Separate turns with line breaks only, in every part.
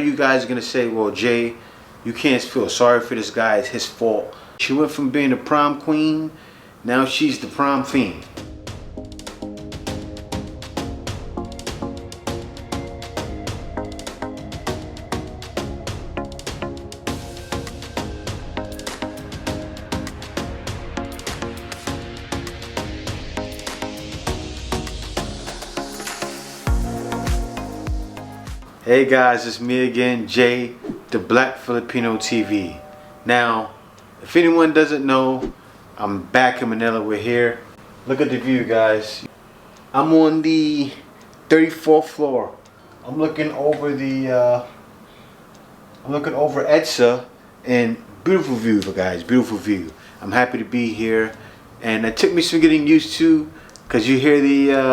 you guys are gonna say, well, Jay, you can't feel sorry for this guy, it's his fault. She went from being the prom queen, now she's the prom fiend. Hey guys, it's me again, Jay, the Black Filipino TV. Now, if anyone doesn't know, I'm back in Manila. We're here. Look at the view, guys. I'm on the 34th floor. I'm looking over EDSA, and beautiful view, guys. Beautiful view. I'm happy to be here, and it took me some getting used to, cause you hear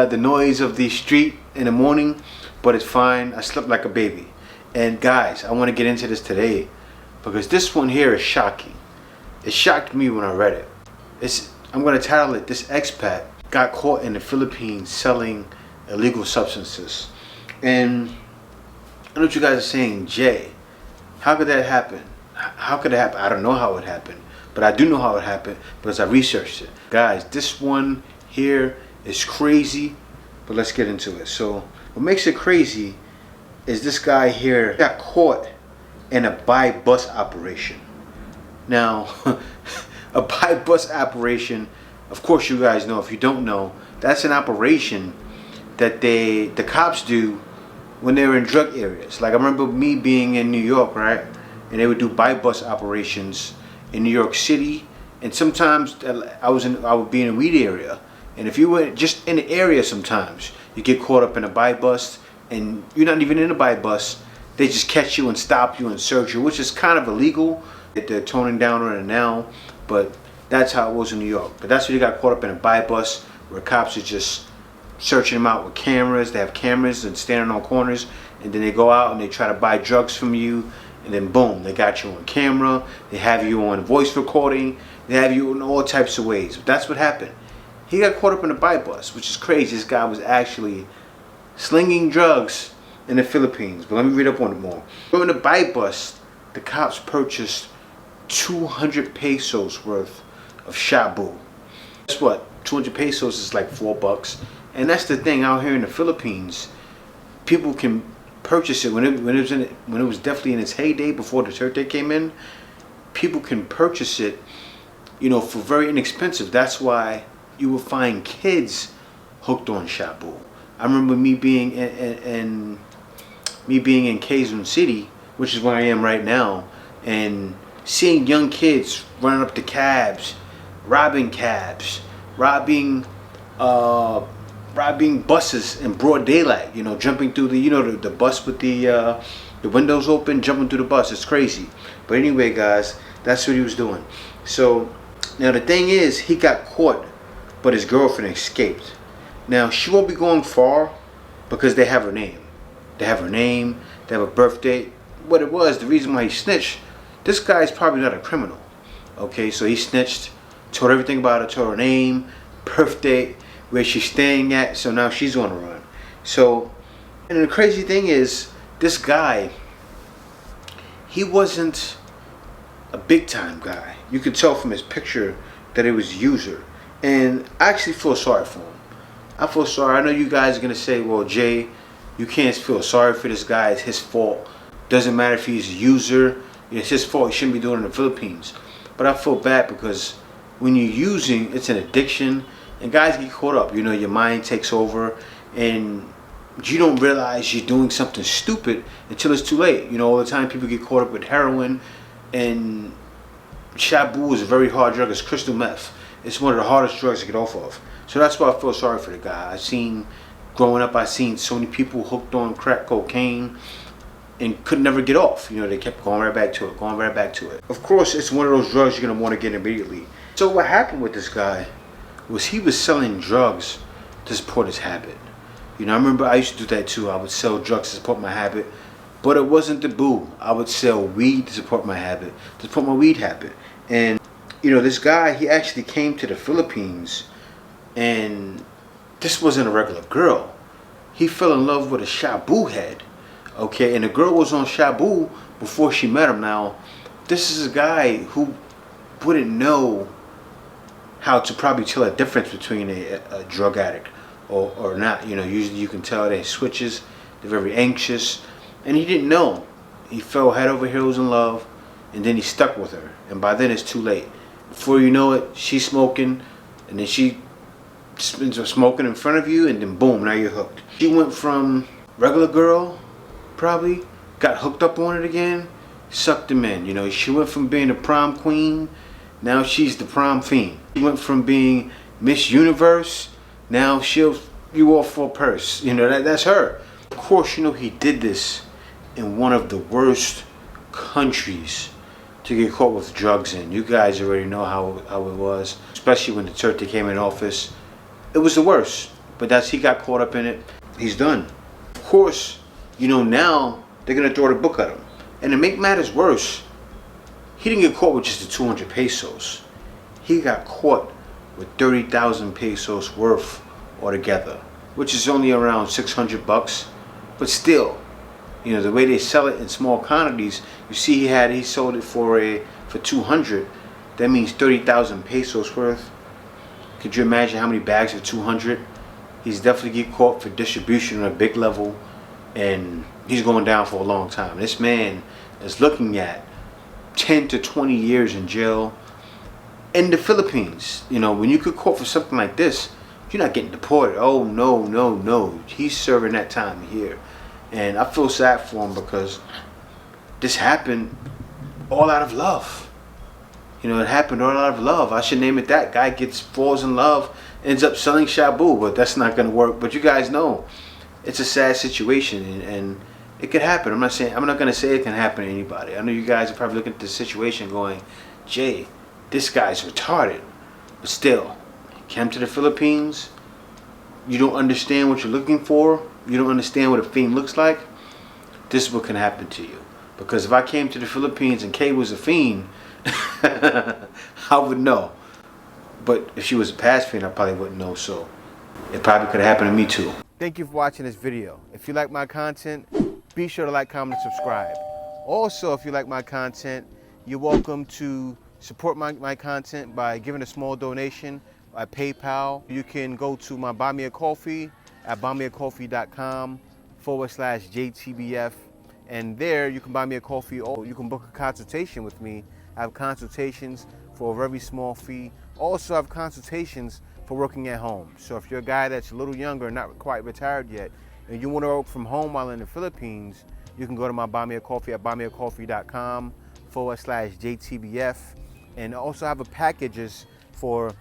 the noise of the street in the morning. But it's fine. I slept like a baby. And guys, I want to get into this today because this one here is shocking. It shocked me when I read it. I'm going to title it, "This expat got caught in the Philippines selling illegal substances." And I know what you guys are saying, Jay, how could that happen? How could it happen? I don't know how it happened, but I do know how it happened because I researched it. Guys, this one here is crazy, but let's get into it. So what makes it crazy is this guy here got caught in a buy bus operation. Now, a buy bus operation, of course you guys know, if you don't know, that's an operation that the cops do when they're in drug areas. Like I remember me being in New York, right? And they would do buy bus operations in New York City, and sometimes I would be in a weed area. And if you were just in the area, sometimes you get caught up in a buy bus and you're not even in a buy bus. They just catch you and stop you and search you, which is kind of illegal. They're toning down on it now, but that's how it was in New York. But that's where you got caught up in a buy bus where cops are just searching them out with cameras. They have cameras and standing on corners, and then they go out and they try to buy drugs from you, and then boom, they got you on camera. They have you on voice recording. They have you in all types of ways. But that's what happened. He got caught up in a buy bus, which is crazy. This guy was actually slinging drugs in the Philippines. But let me read up on it more. During the buy bus, the cops purchased 200 pesos worth of shabu. Guess what? 200 pesos is like $4. And that's the thing out here in the Philippines. People can purchase it when it was definitely in its heyday before the Duterte came in. People can purchase it, you know, for very inexpensive. That's why you will find kids hooked on shabu. I remember me being in Quezon City, which is where I am right now, and seeing young kids running up to cabs, robbing buses in broad daylight. You know, jumping through the bus with the windows open, jumping through the bus. It's crazy. But anyway, guys, that's what he was doing. So now the thing is, he got caught, but his girlfriend escaped. Now, she won't be going far because they have her name. They have her name, they have a birth date. What it was, the reason why he snitched, this guy's probably not a criminal. Okay, so he snitched, told everything about her, told her name, birth date, where she's staying at, so now she's on the run. So, and the crazy thing is, this guy, he wasn't a big time guy. You could tell from his picture that it was user. And I actually feel sorry for him. I feel sorry. I know you guys are going to say, well, Jay, you can't feel sorry for this guy. It's his fault. Doesn't matter if he's a user. It's his fault. He shouldn't be doing it in the Philippines. But I feel bad because when you're using, it's an addiction. And guys get caught up. You know, your mind takes over. And you don't realize you're doing something stupid until it's too late. You know, all the time people get caught up with heroin. And shabu is a very hard drug. It's crystal meth. It's one of the hardest drugs to get off of. So that's why I feel sorry for the guy. Growing up, I seen so many people hooked on crack cocaine and could never get off. You know, they kept going right back to it, going right back to it. Of course, it's one of those drugs you're going to want to get immediately. So what happened with this guy was he was selling drugs to support his habit. You know, I remember I used to do that too. I would sell drugs to support my habit. But it wasn't the boo. I would sell weed to support my habit, to support my weed habit. And you know, this guy, he actually came to the Philippines, and this wasn't a regular girl. He fell in love with a shabu head, Okay, and the girl was on Shabu before she met him. Now, this is a guy who wouldn't know how to probably tell a difference between a drug addict or not. You know, usually you can tell they switches, they're very anxious, and he didn't know. He fell head over heels in love, and then he stuck with her, and by then it's too late. Before you know it, she's smoking, and then she smoking in front of you, and then boom, now you're hooked. She went from regular girl, probably, got hooked up on it again, sucked him in. You know, she went from being the prom queen, now she's the prom fiend. She went from being Miss Universe, now she'll you off for a purse. You know, that's her. Of course, you know, he did this in one of the worst countries to get caught with drugs in. You guys already know how it was, especially when Duterte came in office. It was the worst, but he got caught up in it. He's done. Of course, you know, now they're gonna throw the book at him. And to make matters worse, he didn't get caught with just the 200 pesos. He got caught with 30,000 pesos worth altogether, which is only around 600 bucks. But still, you know, the way they sell it in small quantities, you see he sold it for 200. That means 30,000 pesos worth. Could you imagine how many bags of 200? He's definitely get caught for distribution on a big level, and he's going down for a long time. This man is looking at 10 to 20 years in jail in the Philippines. You know, when you get caught for something like this, you're not getting deported. Oh, no, no, no. He's serving that time here. And I feel sad for him because this happened all out of love. You know, it happened all out of love. I should name it that. Guy falls in love, ends up selling Shabu, but that's not going to work. But you guys know, it's a sad situation, and it could happen. I'm not going to say it can happen to anybody. I know you guys are probably looking at this situation going, Jay, this guy's retarded. But still, he came to the Philippines. You don't understand what you're looking for. You don't understand what a fiend looks like. This is what can happen to you. Because if I came to the Philippines and Kay was a fiend, I would know. But if she was a past fiend, I probably wouldn't know. So it probably could have happened to me too. Thank you for watching this video. If you like my content, be sure to like, comment, and subscribe. Also, if you like my content, you're welcome to support my content by giving a small donation by PayPal. You can go to my Buy Me a Coffee at buymeacoffee.com/JTBF, and there you can buy me a coffee, or you can book a consultation with me. I have consultations for a very small fee. Also, I have consultations for working at home. So if you're a guy that's a little younger and not quite retired yet, and you want to work from home while in the Philippines, you can go to my Buy Me a Coffee at buymeacoffee.com/JTBF, and also have a packages for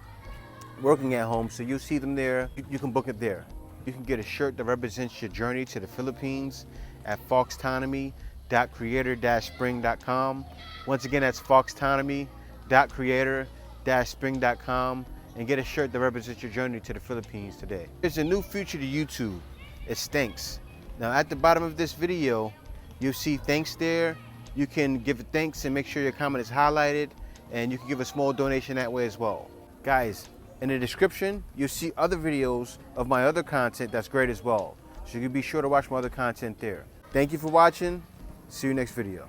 working at home. So you'll see them there. You can book it there. You can get a shirt that represents your journey to the Philippines at foxtonomy.creator-spring.com. Once again, that's foxtonomy.creator-spring.com, and get a shirt that represents your journey to the Philippines today. There's a new feature to YouTube. It's thanks. Now at the bottom of this video, you'll see thanks there. You can give a thanks and make sure your comment is highlighted, and you can give a small donation that way as well. Guys, in the description, you'll see other videos of my other content that's great as well. So you can be sure to watch my other content there. Thank you for watching. See you next video.